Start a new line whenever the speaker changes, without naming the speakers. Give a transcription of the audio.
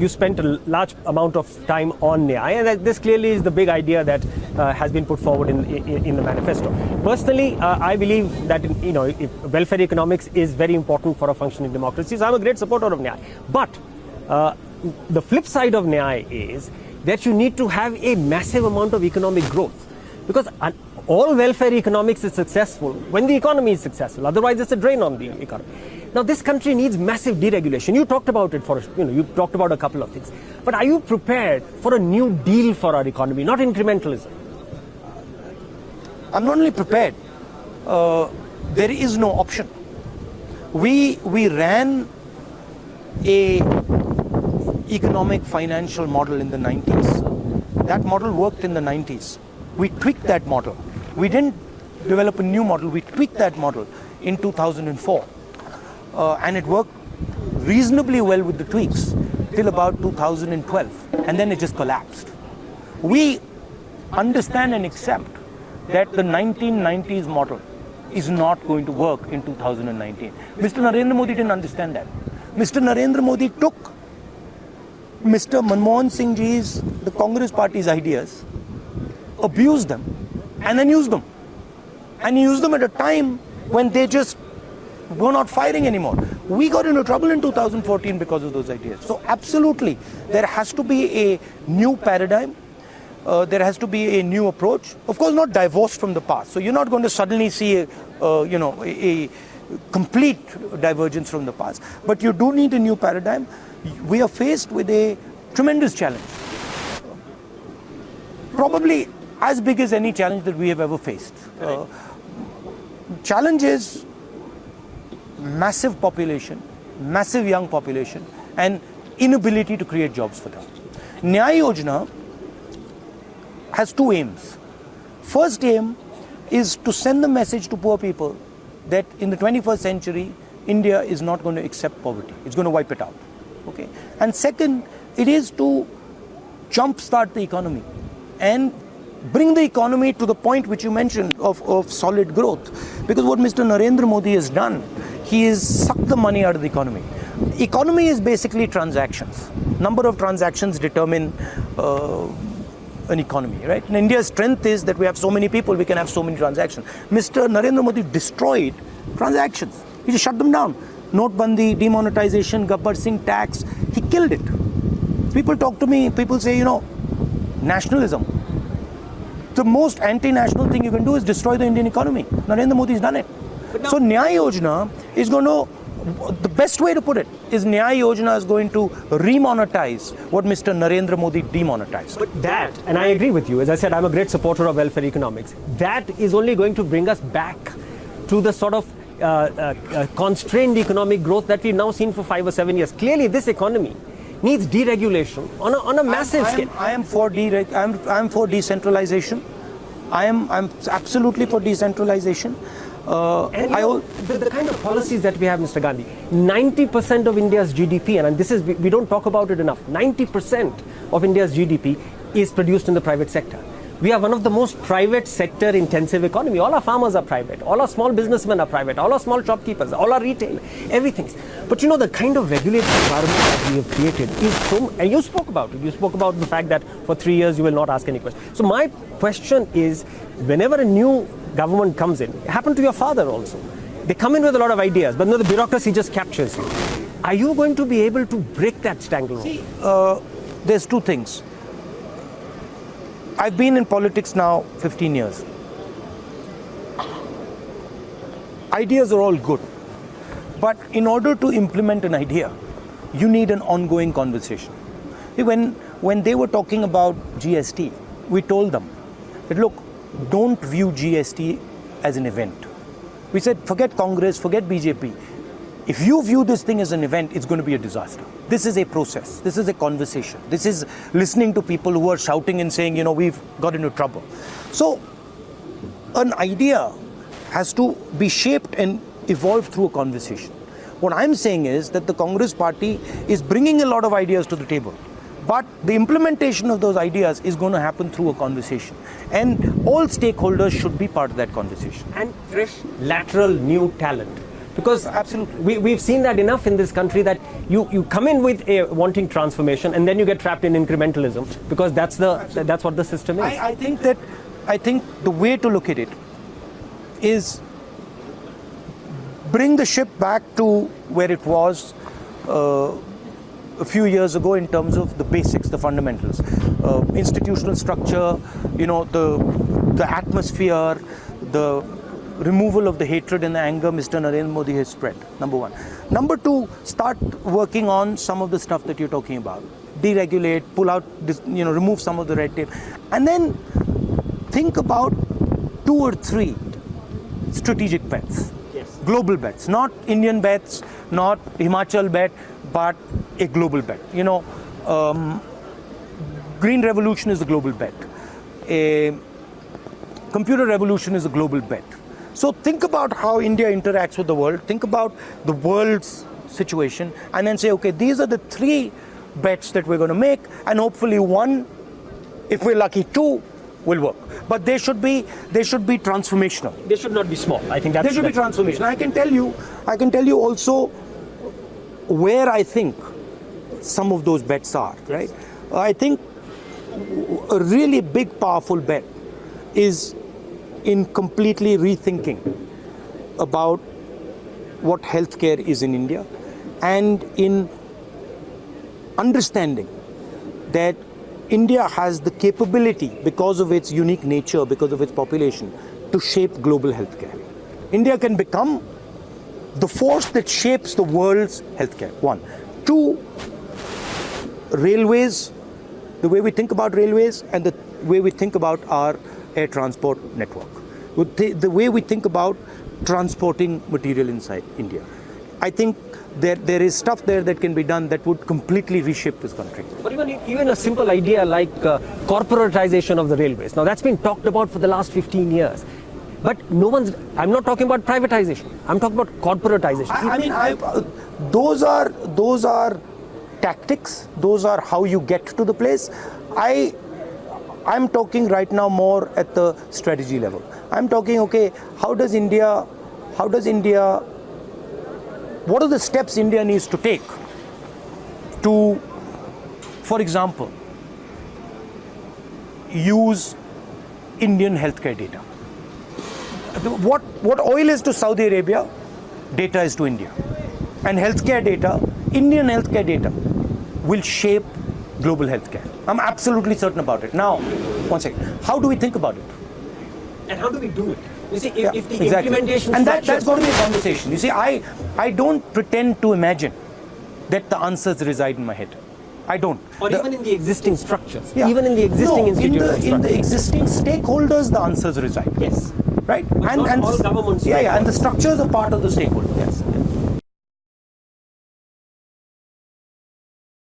you spent a large amount of time on NYAY, and this clearly is the big idea that has been put forward in the manifesto. Personally, I believe that welfare economics is very important for a functioning democracy. So I'm a great supporter of NYAY. But the flip side of NYAY is that you need to have a massive amount of economic growth, because all welfare economics is successful when the economy is successful. Otherwise, it's a drain on the economy. Now, this country needs massive deregulation. You talked about it you talked about a couple of things. But are you prepared for a new deal for our economy, not incrementalism?
I'm not only prepared. There is no option. We ran a economic financial model in the 90s. That model worked in the 90s. We tweaked that model. We didn't develop a new model. We tweaked that model in 2004. And it worked reasonably well with the tweaks till about 2012. And then it just collapsed. We understand and accept that the 1990s model is not going to work in 2019. Mr. Narendra Modi didn't understand that. Mr. Narendra Modi took Mr. Manmohan Singh Ji's, the Congress party's ideas, abused them, and then used them. And he used them at a time when they just were not firing anymore. We got into trouble in 2014 because of those ideas. So absolutely, there has to be a new paradigm. There has to be a new approach. Of course, not divorced from the past. So you're not going to suddenly see a complete divergence from the past. But you do need a new paradigm. We are faced with a tremendous challenge. Probably as big as any challenge that we have ever faced. Challenge is massive population, massive young population, and inability to create jobs for them. NYAY Yojana has two aims. First aim is to send the message to poor people that in the 21st century, India is not going to accept poverty. It's going to wipe it out. Okay. And second, it is to jumpstart the economy and bring the economy to the point which you mentioned of solid growth. Because what Mr. Narendra Modi has done, he has sucked the money out of the economy. Economy is basically transactions. Number of transactions determine an economy, right? And India's strength is that we have so many people, we can have so many transactions. Mr. Narendra Modi destroyed transactions. He just shut them down. Notebandi, demonetization, Gabbar Singh tax, he killed it. People talk to me, people say, nationalism. The most anti-national thing you can do is destroy the Indian economy. Narendra Modi has done it. So NYAY Yojana is going to, the best way to put it is NYAY Yojana is going to remonetize what Mr. Narendra Modi demonetized.
But that, and I agree with you, as I said, I'm a great supporter of welfare economics. That is only going to bring us back to the sort of constrained economic growth that we've now seen for 5 or 7 years. Clearly, this economy needs deregulation on a massive scale.
I am for decentralization. I am absolutely for decentralization.
The kind of policies that we have, Mr. Gandhi, 90% of India's GDP, and this is, we don't talk about it enough, 90% of India's GDP is produced in the private sector. We are one of the most private sector intensive economy. All our farmers are private. All our small businessmen are private. All our small shopkeepers, all our retail, everything. But the kind of regulatory environment that we have created is so, and you spoke about it. You spoke about the fact that for 3 years you will not ask any questions. So my question is, whenever a new government comes in, it happened to your father also. They come in with a lot of ideas, but the bureaucracy just captures you. Are you going to be able to break that stranglehold?
See, there's two things. I've been in politics now 15 years. Ideas are all good. But in order to implement an idea, you need an ongoing conversation. When they were talking about GST, we told them that, look, don't view GST as an event. We said, forget Congress, forget BJP. If you view this thing as an event, it's going to be a disaster. This is a process. This is a conversation. This is listening to people who are shouting and saying, we've got into trouble. So an idea has to be shaped and evolve through a conversation. What I'm saying is that the Congress party is bringing a lot of ideas to the table. But the implementation of those ideas is going to happen through a conversation. And all stakeholders should be part of that conversation.
And fresh, lateral, new talent. Because
absolutely,
we've seen that enough in this country, that you come in with a wanting transformation and then you get trapped in incrementalism, because that's what the system is.
I think the way to look at it is bring the ship back to where it was a few years ago in terms of the basics, the fundamentals, institutional structure, the atmosphere, the removal of the hatred and the anger Mr. Narendra Modi has spread, number one. Number two, start working on some of the stuff that you're talking about. Deregulate, pull out, remove some of the red tape. And then think about 2 or 3 strategic bets.
Yes.
Global bets, not Indian bets, not Himachal bet, but a global bet. Green revolution is a global bet. A computer revolution is a global bet. So think about how India interacts with the world, think about the world's situation, and then say, okay, these are the 3 bets that we're going to make, and hopefully 1, if we're lucky, 2 will work. But they should be transformational.
They should not be small. I think
they should be transformational. I can tell you also where I think some of those bets are, right? I think a really big, powerful bet is in completely rethinking about what healthcare is in India, and in understanding that India has the capability, because of its unique nature, because of its population, to shape global healthcare. India can become the force that shapes the world's healthcare. 1. 2, railways, the way we think about railways and the way we think about our air transport network, the way we think about transporting material inside India. I think there is stuff there that can be done that would completely reshape this country.
But even a simple idea like corporatization of the railways. Now that's been talked about for the last 15 years. But I'm not talking about privatization. I'm talking about corporatization.
Those are tactics. Those are how you get to the place. I'm talking right now more at the strategy level. I'm talking, okay, what are the steps India needs to take to, for example, use Indian healthcare data? What oil is to Saudi Arabia, data is to India. And healthcare data, Indian healthcare data, will shape global healthcare. I'm absolutely certain about it. Now, one second. How do we think about it?
And how do we do it? You see, if the implementation...
And that's going to be a conversation. You see, I don't pretend to imagine that the answers reside in my head. I don't.
Or even in the existing structures. Yeah. Even in the existing institutions.
In the existing stakeholders, the answers reside.
Yes.
Right?
But not all governments.
Yeah, and the structures are part of the stakeholders.
Yes.